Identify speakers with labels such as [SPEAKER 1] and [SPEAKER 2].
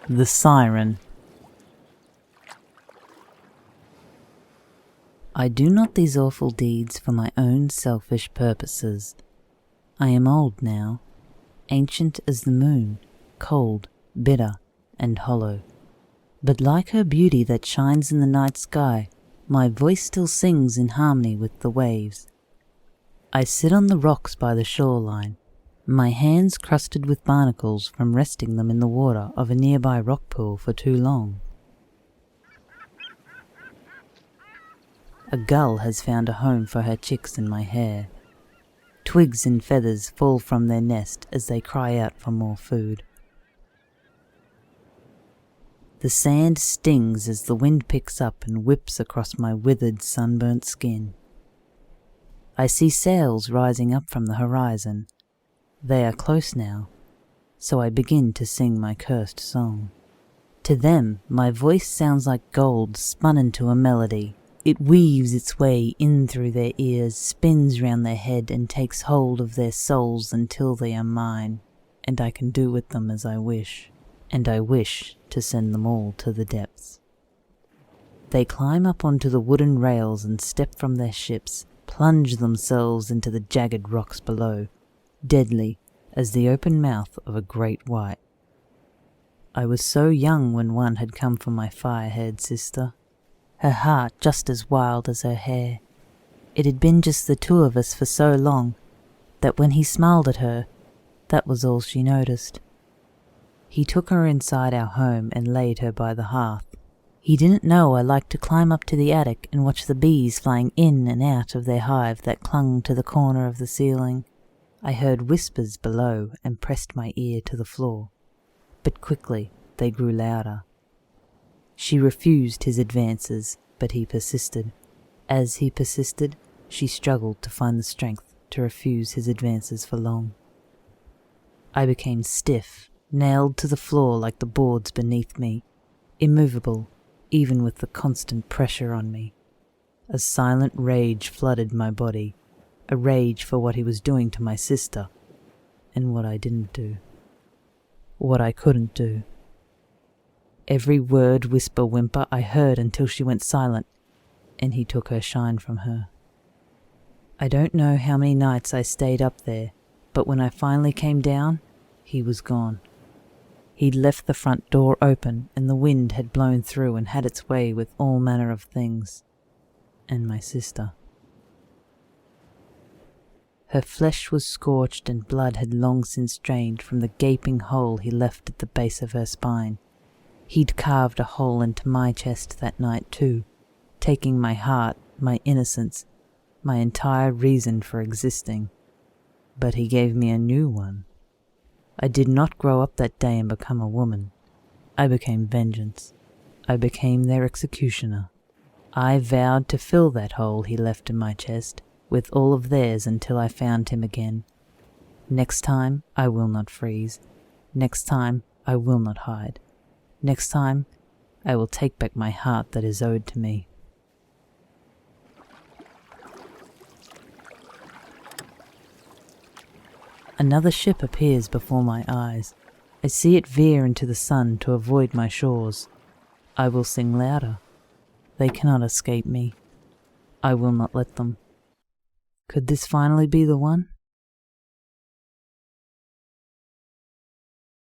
[SPEAKER 1] The Siren. I do not these awful deeds for my own selfish purposes. I am old now, ancient as the moon, cold, bitter, and hollow. But like her beauty that shines in the night sky, my voice still sings in harmony with the waves. I sit on the rocks by the shoreline, my hands crusted with barnacles from resting them in the water of a nearby rock pool for too long. A gull has found a home for her chicks in my hair. Twigs and feathers fall from their nest as they cry out for more food. The sand stings as the wind picks up and whips across my withered, sunburnt skin. I see sails rising up from the horizon. They are close now, so I begin to sing my cursed song. To them, my voice sounds like gold spun into a melody. It weaves its way in through their ears, spins round their head, and takes hold of their souls until they are mine, and I can do with them as I wish, and I wish to send them all to the depths. They climb up onto the wooden rails and step from their ships, plunge themselves into the jagged rocks below, deadly as the open mouth of a great white. I was so young when one had come for my fire-haired sister, her heart just as wild as her hair. It had been just the two of us for so long that when he smiled at her, that was all she noticed. He took her inside our home and laid her by the hearth. He didn't know I liked to climb up to the attic and watch the bees flying in and out of their hive that clung to the corner of the ceiling. I heard whispers below and pressed my ear to the floor, but quickly they grew louder. She refused his advances, but he persisted. As he persisted, she struggled to find the strength to refuse his advances for long. I became stiff, nailed to the floor like the boards beneath me, immovable, even with the constant pressure on me. A silent rage flooded my body, a rage for what he was doing to my sister, and what I didn't do. What I couldn't do. Every word, whisper, whimper I heard until she went silent, and he took her shine from her. I don't know how many nights I stayed up there, but when I finally came down, he was gone. He'd left the front door open, and the wind had blown through and had its way with all manner of things. And my sister. Her flesh was scorched and blood had long since drained from the gaping hole he left at the base of her spine. He'd carved a hole into my chest that night too, taking my heart, my innocence, my entire reason for existing. But he gave me a new one. I did not grow up that day and become a woman. I became vengeance. I became their executioner. I vowed to fill that hole he left in my chest with all of theirs until I found him again. Next time I will not freeze. Next time I will not hide. Next time I will take back my heart that is owed to me. Another ship appears before my eyes. I see it veer into the sun to avoid my shores. I will sing louder. They cannot escape me. I will not let them. Could this finally be the one?